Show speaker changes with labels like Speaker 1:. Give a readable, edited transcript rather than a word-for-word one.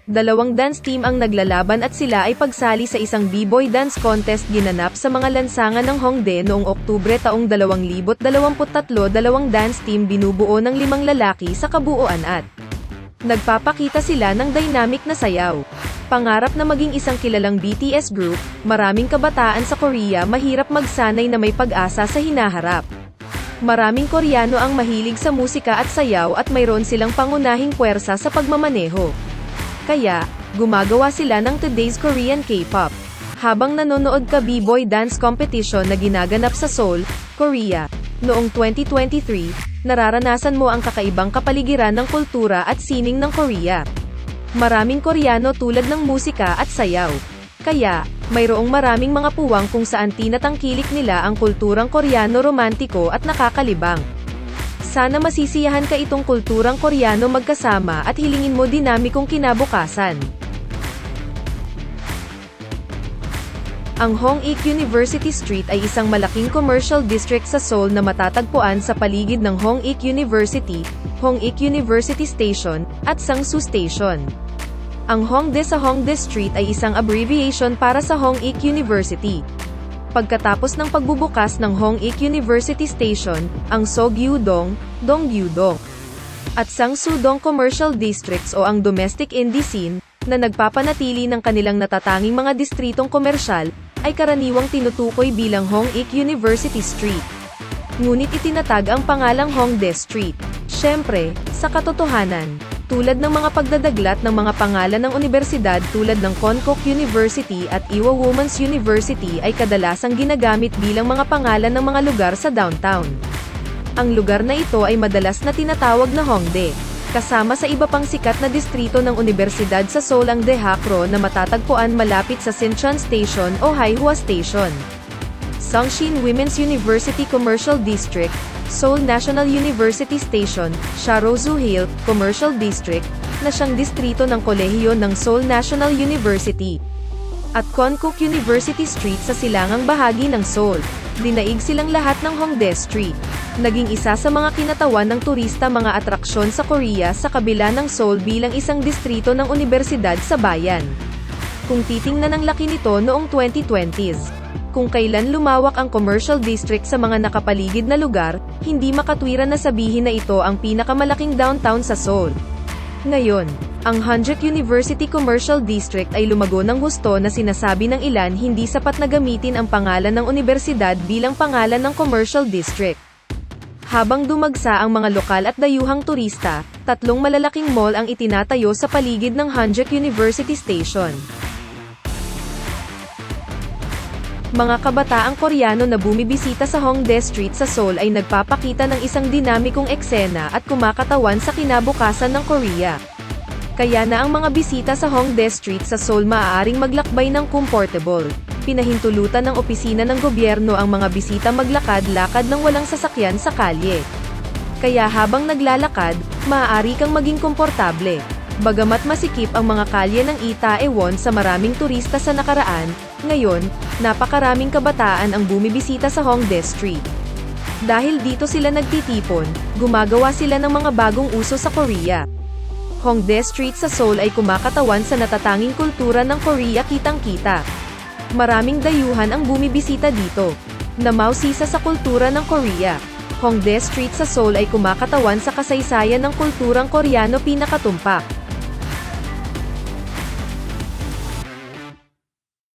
Speaker 1: Dalawang dance team ang naglalaban at sila ay pagsali sa isang b-boy dance contest ginanap sa mga lansangan ng Hongdae noong Oktubre taong 2023. Dalawang dance team binubuo ng 5 lalaki sa kabuuan at nagpapakita sila ng dynamic na sayaw. Pangarap na maging isang kilalang BTS group, maraming kabataan sa Korea mahirap magsanay na may pag-asa sa hinaharap. Maraming Koreano ang mahilig sa musika at sayaw at mayroon silang pangunahing puwersa sa pagmamaneho. Kaya, gumagawa sila ng today's Korean K-pop. Habang nanonood ka b-boy dance competition na ginaganap sa Seoul, Korea, noong 2023, nararanasan mo ang kakaibang kapaligiran ng kultura at sining ng Korea. Maraming Koreano tulad ng musika at sayaw. Kaya, mayroong maraming mga puwang kung saan tinatangkilik nila ang kulturang Koreano romantiko at nakakalibang. Sana masisiyahan ka itong kulturang Koreano magkasama at hilingin mo dinamikong kinabukasan. Ang Hongik University Street ay isang malaking commercial district sa Seoul na matatagpuan sa paligid ng Hongik University, Hongik University Station, at Sangsu Station. Ang Hongdae sa Hongdae Street ay isang abbreviation para sa Hongik University. Pagkatapos ng pagbubukas ng Hongik University Station, ang Sogyu-dong, Donggyu-dong, at Sangsu-dong Commercial Districts o ang Domestic Indie Scene, na nagpapanatili ng kanilang natatanging mga distritong komersyal, ay karaniwang tinutukoy bilang Hongik University Street. Ngunit itinatag ang pangalang Hongdae Street. Siyempre, sa katotohanan, tulad ng mga pagdadaglat ng mga pangalan ng unibersidad tulad ng Konkuk University at Ewha Women's University ay kadalasang ginagamit bilang mga pangalan ng mga lugar sa downtown. Ang lugar na ito ay madalas na tinatawag na Hongdae. Kasama sa iba pang sikat na distrito ng unibersidad sa Seoul ang Daehakro na matatagpuan malapit sa Sinchon Station o Haihua Station. Sungshin Women's University Commercial District, Seoul National University Station, Sharozu Hill Commercial District, na siyang distrito ng kolehiyo ng Seoul National University. At Konkuk University Street sa silangang bahagi ng Seoul. Dinaig silang lahat ng Hongdae Street. Naging isa sa mga kinatawan ng turista mga atraksyon sa Korea sa kabila ng Seoul bilang isang distrito ng universidad sa bayan. Kung titingnan ang laki nito noong 2020s, kung kailan lumawak ang commercial district sa mga nakapaligid na lugar, hindi makatwiran na sabihin na ito ang pinakamalaking downtown sa Seoul. Ngayon, ang Hanjuk University Commercial District ay lumago ng husto na sinasabi ng ilan hindi sapat na gamitin ang pangalan ng universidad bilang pangalan ng commercial district. Habang dumagsa ang mga lokal at dayuhang turista, 3 malalaking mall ang itinatayo sa paligid ng Hanjuk University Station. Mga kabataang Koreano na bumibisita sa Hongdae Street sa Seoul ay nagpapakita ng isang dinamikong eksena at kumakatawan sa kinabukasan ng Korea. Kaya na ang mga bisita sa Hongdae Street sa Seoul maaaring maglakbay ng comfortable. Pinahintulutan ng opisina ng gobyerno ang mga bisita maglakad-lakad ng walang sasakyan sa kalye. Kaya habang naglalakad, maaari kang maging komportable. Bagamat masikip ang mga kalye ng Itaewon sa maraming turista sa nakaraan, ngayon, napakaraming kabataan ang bumibisita sa Hongdae Street. Dahil dito sila nagtitipon, gumagawa sila ng mga bagong uso sa Korea. Hongdae Street sa Seoul ay kumakatawan sa natatanging kultura ng Korea kitang-kita. Maraming dayuhan ang bumibisita dito. Namausisa sa kultura ng Korea. Hongdae Street sa Seoul ay kumakatawan sa kasaysayan ng kulturang Koreano pinakatumpak.